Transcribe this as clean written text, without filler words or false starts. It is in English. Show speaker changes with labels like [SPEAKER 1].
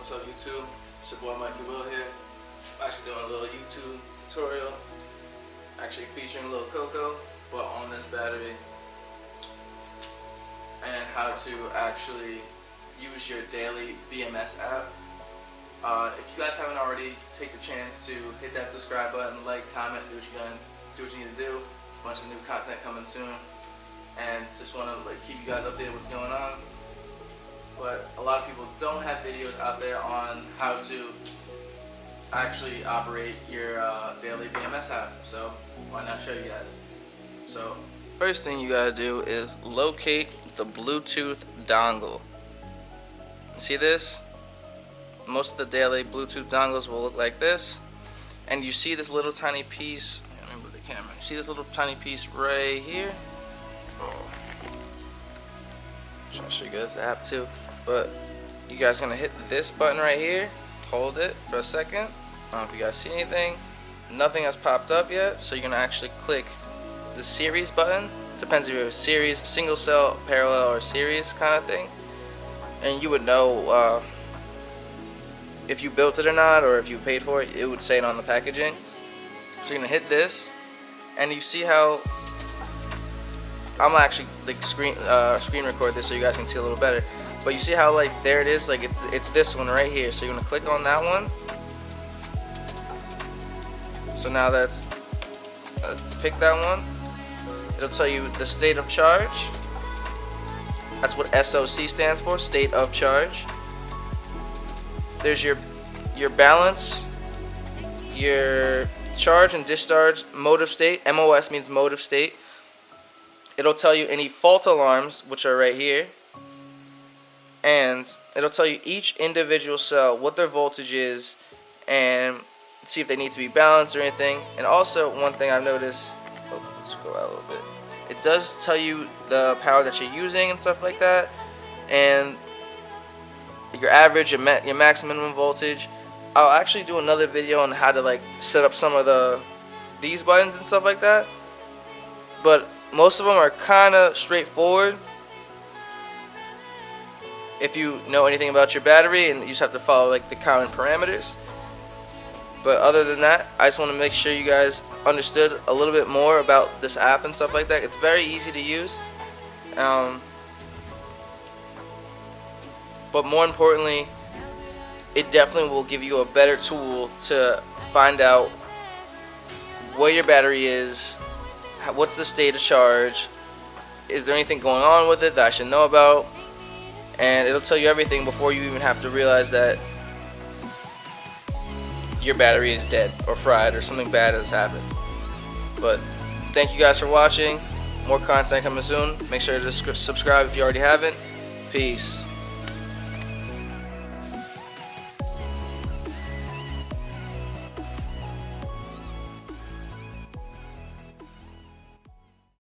[SPEAKER 1] What's up YouTube? It's your boy Mikey Will here. I'm actually doing a little YouTube tutorial, actually featuring Lil Coco, but on this battery, and how to actually use your Daly BMS app. If you guys haven't already, take the chance to hit that subscribe button, like, comment, do what you need to do. There's a bunch of new content coming soon, and just want to keep you guys updated what's going on. But a lot of people don't have videos out there on how to actually operate your Daly BMS app, so why not show you guys? So first thing you gotta do is locate the Bluetooth dongle. See this? Most of the Daly Bluetooth dongles will look like this, and you see this little tiny piece. Let me move the camera. You see this little tiny piece right here? Oh. Trying to show you guys the app too, but you guys are gonna hit this button right here. Hold it for a second. I don't know if you guys see anything. Nothing has popped up yet, so you're gonna actually click the series button. Depends if you're a series, single cell, parallel, or series kind of thing, and you would know if you built it or not, or if you paid for it. It would say it on the packaging. So you're gonna hit this, and you see how I'm gonna actually screen record this so you guys can see a little better. But you see how there it is, it's this one right here. So you're gonna click on that one. So now that's pick that one. It'll tell you the state of charge. That's what SOC stands for, state of charge. There's your balance, your charge and discharge mode of state. MOS means mode of state. It'll tell you any fault alarms, which are right here, and it'll tell you each individual cell, what their voltage is, and see if they need to be balanced or anything. And also, one thing I've noticed, let's go out a little bit, it does tell you the power that you're using and stuff like that, and your average, your maximum voltage. I'll actually do another video on how to set up some of these buttons and stuff like that, but most of them are kind of straightforward if you know anything about your battery, and you just have to follow the common parameters. But other than that, I just want to make sure you guys understood a little bit more about this app and stuff like that. It's very easy to use, but more importantly, it definitely will give you a better tool to find out where your battery is, what's the state of charge, is there anything going on with it that I should know about, and it'll tell you everything before you even have to realize that your battery is dead or fried or something bad has happened. But thank you guys for watching. More content coming soon. Make sure to subscribe if you already haven't. Peace.